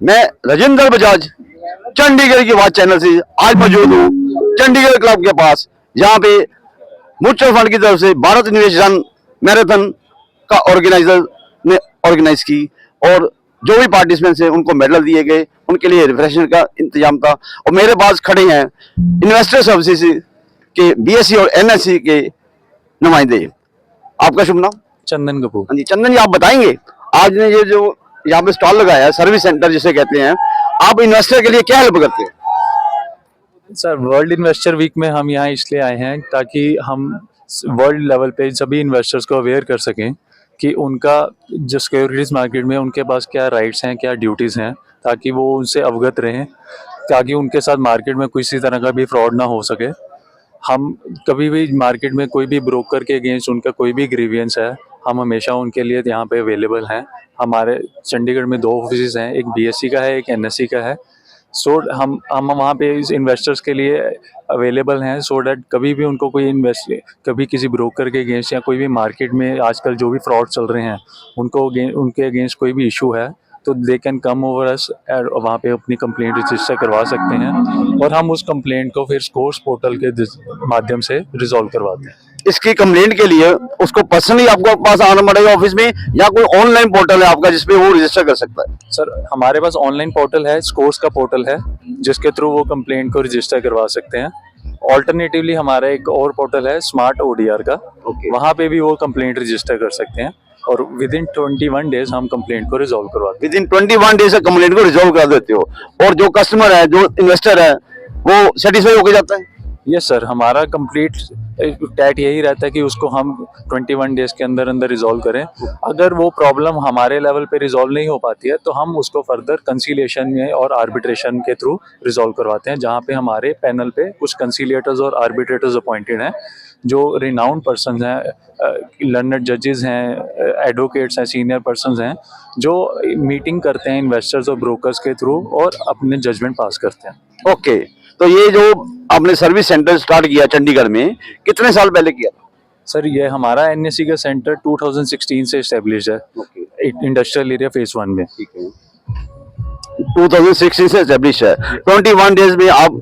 मैं राजेंद्र बजाज चंडीगढ़ की watch channel से आज मौजूद हूँ चंडीगढ़ क्लब के पास, जहाँ पे म्यूचुअल फंड की तरफ से भारत निवेश मैराथन का ऑर्गेनाइजर ने ऑर्गेनाइज की और जो भी पार्टिसिपेंट्स हैं उनको मेडल दिए गए, उनके लिए रिफ्रेशमेंट का इंतजाम था। और मेरे पास खड़े हैं इन्वेस्टर सर्विसेज के बीएससी और एनएससी के नुमाइंदे। आपका शुभ नाम? चंदन कपूर। हाँ जी, चंदन जी, आप बताएंगे आज ने ये जो यहाँ पे स्टॉल लगाया है सर्विस सेंटर जिसे कहते हैं, आप इन्वेस्टर के लिए क्या हेल्प करते हैं? सर, वर्ल्ड इन्वेस्टर वीक में हम यहाँ इसलिए आए हैं ताकि हम वर्ल्ड लेवल पे सभी इन्वेस्टर्स को अवेयर कर सकें कि उनका जो सिक्योरिटीज मार्केट में उनके पास क्या राइट्स हैं, क्या ड्यूटीज़ हैं, ताकि वो उनसे अवगत रहें, ताकि उनके साथ मार्केट में किसी तरह का भी फ्रॉड ना हो सके। हम कभी भी मार्केट में कोई भी ब्रोकर के अगेंस्ट उनका कोई भी ग्रीवियंस है, हम हमेशा उनके लिए यहाँ पे अवेलेबल हैं। हमारे चंडीगढ़ में 2 ऑफिस हैं, एक बीएससी का है, एक एनएससी का है। सो हम वहाँ पे इस इन्वेस्टर्स के लिए अवेलेबल हैं, सो डैट कभी भी उनको कोई कभी किसी ब्रोकर के अगेंस्ट या कोई भी मार्केट में आजकल जो भी फ्रॉड चल रहे हैं उनके अगेंस्ट कोई भी इशू है तो they can come over us, वहाँ पे अपनी कंप्लेंट रजिस्टर करवा सकते हैं और हम उस कंप्लेंट को फिर स्कोर्स पोर्टल के माध्यम से रिजॉल्व करवाते हैं। इसकी कंप्लेंट के लिए उसको पर्सनली आपको पास आना पड़ेगा ऑफिस में, या कोई ऑनलाइन पोर्टल है आपका जिसपे वो रजिस्टर कर सकता है? सर, हमारे पास ऑनलाइन पोर्टल है, स्कोर्स का पोर्टल है, जिसके थ्रू वो कंप्लेंट को रजिस्टर करवा सकते हैं। ऑल्टरनेटिवली हमारा एक और पोर्टल है स्मार्ट ओडीआर का, वहाँ पे भी वो कंप्लेंट रजिस्टर कर सकते हैं और विद इन 21 डेज हम कंप्लेंट को रिजॉल्व करवाते हैं। विद इन 21 डेज कंप्लेंट को रिजॉल्व कर देते हो और जो कस्टमर है, जो इन्वेस्टर है, वो सेटिस्फाई होकर जाता है? यस सर, हमारा कंप्लीट टैट यही रहता है कि उसको हम 21 डेज के अंदर अंदर रिजॉल्व करें। अगर वो प्रॉब्लम हमारे लेवल पे रिजॉल्व नहीं हो पाती है तो हम उसको फर्दर कंसीलिएशन में और आर्बिट्रेशन के थ्रू रिजॉल्व करवाते हैं, जहाँ पे हमारे पैनल पे कुछ कंसीलिएटर्स और आर्बिट्रेटर्स अपॉइंटेड हैं जो रिनाउंड पर्सन हैं, लर्नड जजेस हैं, एडवोकेट्स हैं, सीनियर पर्सन्स हैं, जो मीटिंग करते हैं इन्वेस्टर्स और ब्रोकर्स के थ्रू और अपने जजमेंट पास करते हैं। ओके, तो ये जो आपने सर्विस सेंटर स्टार्ट किया चंडीगढ़ में, कितने साल पहले किया था? सर, ये हमारा एनएससी का सेंटर 2016 से एस्टेब्लिश है, इंडस्ट्रियल एरिया फेज 1 में। ठीक है, 2016 से एस्टेब्लिश है। 21 डेज में आप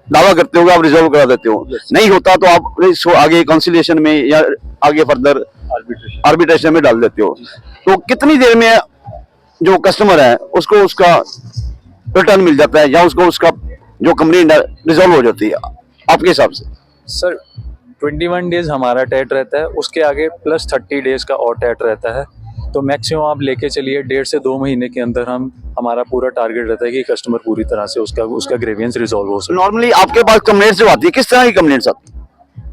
दावा करते हो, आप रिजॉल्व करा देते हो। नहीं होता तो आप इसको आगे कंसिलिएशन में या आगे फर्दर आर्बिट्रेशन में डाल देते हो। तो कितनी देर में जो कस्टमर है उसको उसका रिटर्न मिल जाता है या उसको उसका जो कंप्लेंट रिजॉल्व हो जाती है आपके हिसाब से? सर, 21 डेज हमारा टैट रहता है, उसके आगे प्लस 30 डेज का और टैट रहता है, तो मैक्सिमम आप लेके चलिए 1.5 से 2 महीने के अंदर हमारा पूरा टारगेट रहता है कि कस्टमर पूरी तरह से उसका ग्रीवियंस रिजॉल्व हो सके। नॉर्मली आपके पास कंप्लेंट्स जो आती है, किस तरह की कंप्लेंट्स आती है?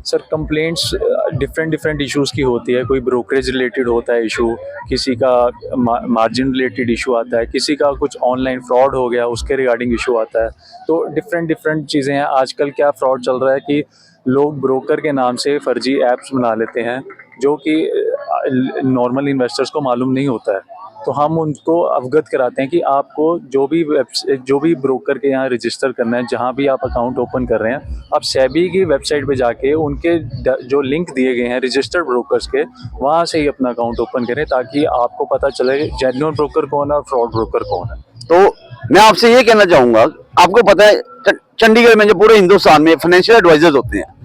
सर, कंप्लेंट्स डिफरेंट इश्यूज़ की होती है। कोई ब्रोकरेज रिलेटेड होता है इशू, किसी का मार्जिन रिलेटेड इशू आता है, किसी का कुछ ऑनलाइन फ्रॉड हो गया उसके रिगार्डिंग इशू आता है। तो डिफरेंट चीज़ें हैं। आजकल क्या फ्रॉड चल रहा है कि लोग ब्रोकर के नाम से फर्जी ऐप्स बना लेते हैं जो कि नॉर्मल इन्वेस्टर्स को मालूम नहीं होता है, तो हम उनको अवगत कराते हैं कि आपको जो भी ब्रोकर के यहाँ रजिस्टर करना है, जहाँ भी आप अकाउंट ओपन कर रहे हैं, आप सेबी की वेबसाइट पे जाके उनके जो लिंक दिए गए हैं रजिस्टर्ड ब्रोकर्स के, वहाँ से ही अपना अकाउंट ओपन करें ताकि आपको पता चले जेन्युइन ब्रोकर कौन है और फ्रॉड ब्रोकर कौन है। तो मैं आपसे ये कहना चाहूंगा, आपको पता है चंडीगढ़ में जो पूरे हिंदुस्तान में फाइनेंशियल एडवाइजर्स होते हैं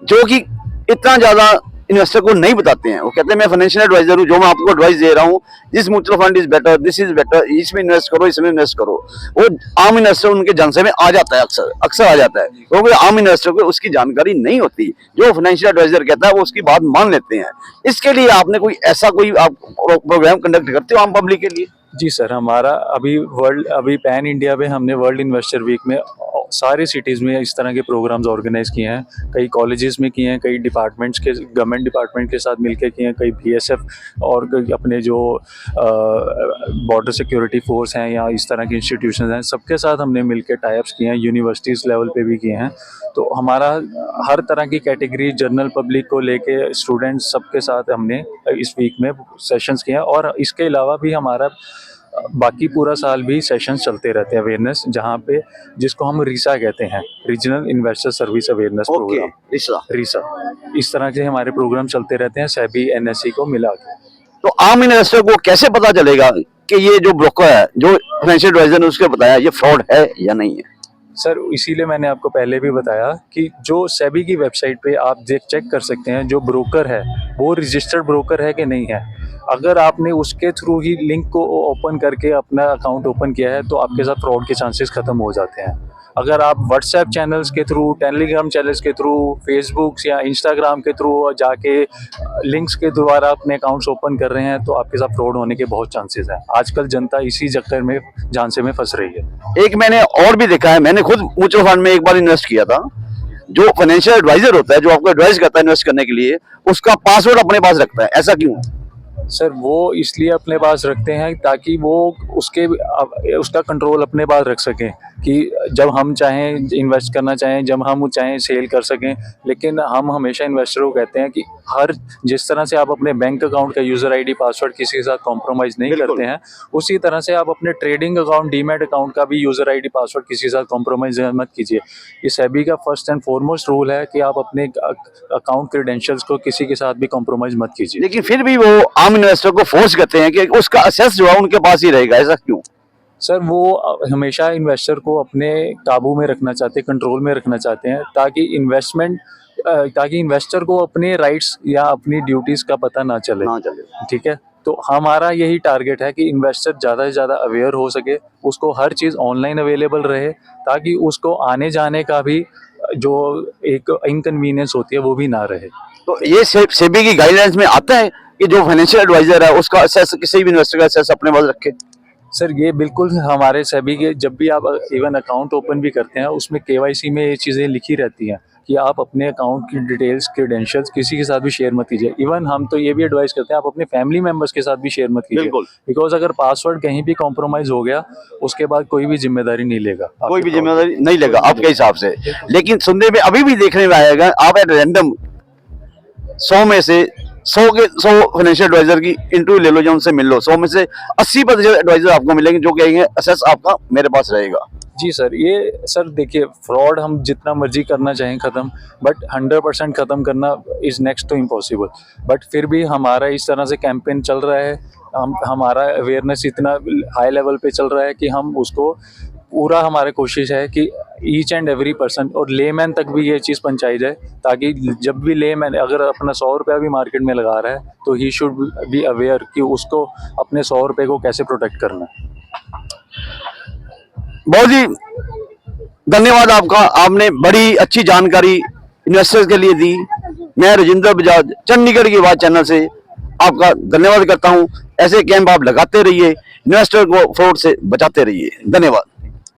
जो कि इतना ज्यादा इन्वेस्टर को नहीं बताते हैं। वो कहते हैं मैं फाइनेंशियल एडवाइजर हूँ, जो मैं आपको एडवाइस दे रहा हूँ, this mutual fund is better, this is better, इसमें इन्वेस्ट करो, इसमें इन्वेस्ट करो। वो आम इन्वेस्टर उनके जनसे में आ जाता है, अक्सर आ जाता है, क्योंकि आम इन्वेस्टर को उसकी जानकारी नहीं होती। जो फाइनेंशियल एडवाइजर कहता है वो उसकी बात मान लेते हैं। इसके लिए आपने कोई आप प्रोग्राम कंडक्ट करते हो आम पब्लिक के लिए? जी सर, हमारा अभी पैन इंडिया में हमने वर्ल्ड इन्वेस्टर वीक में सारे सिटीज़ में इस तरह के प्रोग्राम्स ऑर्गेनाइज किए हैं। कई कॉलेजेस में किए हैं, कई डिपार्टमेंट्स के गवर्नमेंट डिपार्टमेंट के साथ मिलकर किए हैं, कई बीएसएफ और अपने जो बॉर्डर सिक्योरिटी फोर्स हैं या इस तरह के इंस्टीट्यूशन हैं, सबके साथ हमने मिलकर टाइप्स किए हैं। यूनिवर्सिटीज़ लेवल पे भी किए हैं। तो हमारा हर तरह की कैटेगरी, जनरल पब्लिक को लेके स्टूडेंट्स, सबके साथ हमने इस वीक में सेशंस किए हैं। और इसके अलावा भी हमारा बाकी पूरा साल भी सेशंस चलते रहते हैं अवेयरनेस, जहाँ पे जिसको हम रीसा कहते हैं, regional investor service awareness programme, RISA. इस तरह के हमारे प्रोग्राम चलते रहते हैं सेबी एनएससी को मिला के। तो आम इन्वेस्टर को कैसे पता चलेगा कि ये जो ब्रोकर है, जो फाइनेंशियल एडवाइजर ने उसके बताया, ये फ्रॉड है या नहीं है? सर इसीलिए मैंने आपको पहले भी बताया कि जो सेबी की वेबसाइट पे आप चेक कर सकते हैं जो ब्रोकर है वो रजिस्टर्ड ब्रोकर है कि नहीं है। अगर आपने उसके थ्रू ही लिंक को ओपन करके अपना अकाउंट ओपन किया है तो आपके साथ फ्रॉड के चांसेस ख़त्म हो जाते हैं। अगर आप व्हाट्सएप चैनल्स के थ्रू, टेलीग्राम चैनल्स के थ्रू, फेसबुक या इंस्टाग्राम के थ्रू जाके लिंक्स के द्वारा अपने अकाउंट्स ओपन कर रहे हैं तो आपके साथ फ्रॉड होने के बहुत चांसेस हैं। आजकल जनता इसी चक्कर में झांसे में फंस रही है। एक मैंने और भी देखा है, मैंने खुद म्यूचुअल फंड में एक बार इन्वेस्ट किया था। जो फाइनेंशियल एडवाइजर होता है, जो आपको एडवाइस करता है इन्वेस्ट करने के लिए, उसका पासवर्ड अपने पास रखता है, ऐसा क्यों? सर वो इसलिए अपने पास रखते हैं ताकि वो उसका कंट्रोल अपने पास रख सकें कि जब हम चाहें इन्वेस्ट करना चाहें, जब हम चाहें सेल कर सकें। लेकिन हम हमेशा इन्वेस्टर को कहते हैं कि हर जिस तरह से आप अपने बैंक अकाउंट का यूज़र आईडी पासवर्ड किसी के साथ कॉम्प्रोमाइज़ नहीं करते हैं, उसी तरह से आप अपने ट्रेडिंग अकाउंट, डीमैट अकाउंट का भी यूज़र आईडी पासवर्ड किसी के साथ कॉम्प्रोमाइज़ मत कीजिए। ये सेबी का फर्स्ट एंड फॉरमोस्ट रूल है कि आप अपने अकाउंट क्रेडेंशियल्स को किसी के साथ भी कॉम्प्रोमाइज़ मत कीजिए। लेकिन फिर भी वो आम इन्वेस्टर को फोर्स करते हैं कि उसका एक्सेस जो है उनके पास ही रहेगा, ऐसा क्यों? सर वो हमेशा इन्वेस्टर को अपने काबू में रखना चाहते हैं, कंट्रोल में रखना चाहते हैं ताकि इन्वेस्टर को अपने राइट्स या अपनी ड्यूटीज़ का पता ना चले। ठीक है, तो हमारा यही टारगेट है कि इन्वेस्टर ज़्यादा से ज़्यादा अवेयर हो सके, उसको हर चीज़ ऑनलाइन अवेलेबल रहे ताकि उसको आने जाने का भी जो एक इनकन्वीनियंस होती है वो भी ना रहे। तो ये सेबी की गाइडलाइंस में आता है कि जो फाइनेंशियल एडवाइजर है उसका एक्सेस, किसी भी इन्वेस्टर का एक्सेस अपने पास रखे? सर ये बिल्कुल हमारे सेबी के, जब भी आप इवन अकाउंट ओपन भी करते हैं उसमें केवाईसी में ये चीज़ें लिखी रहती हैं कि आप अपने अकाउंट की डिटेल्स, क्रेडेंशियल्स किसी के साथ भी शेयर मत कीजिए। इवन हम तो ये भी एडवाइस करते हैं आप अपने फैमिली मेम्बर्स के साथ भी शेयर मत कीजिए, बिकॉज अगर पासवर्ड कहीं भी कॉम्प्रोमाइज़ हो गया उसके बाद कोई भी जिम्मेदारी नहीं लेगा, कोई भी जिम्मेदारी नहीं लेगा आपके हिसाब से। लेकिन सुनने में अभी भी देखने में आएगा, आप एट रैंडम 100 में से 100 फाइनेंशियल एडवाइजर की इंटरव्यू ले लो या उनसे मिल लो, 100 में से 80% एडवाइजर आपको मिलेंगे जो कहेंगे एक्सेस आपका मेरे पास रहेगा। जी सर, ये सर देखिए फ्रॉड हम जितना मर्जी करना चाहें ख़त्म, बट 100% ख़त्म करना is next to impossible. But फिर भी हमारा इस तरह से कैंपेन चल रहा है, हमारा अवेयरनेस इतना हाई लेवल पे चल रहा है कि हम उसको पूरा, हमारी कोशिश है कि ईच एंड एवरी पर्सन और लेमैन तक भी ये चीज़ पहुंचाई जाए ताकि जब भी लेमैन अगर अपना 100 रुपया भी मार्केट में लगा रहा है तो ही शुड बी अवेयर कि उसको अपने 100 रुपये को कैसे प्रोटेक्ट करना है। बहुत ही धन्यवाद आपका, आपने बड़ी अच्छी जानकारी इन्वेस्टर्स के लिए दी। मैं राजेंद्र बजाज, चंडीगढ़ की आवाज़ चैनल से आपका धन्यवाद करता हूं। ऐसे कैंप आप लगाते रहिए, इन्वेस्टर को फ्रॉड से बचाते रहिए। धन्यवाद।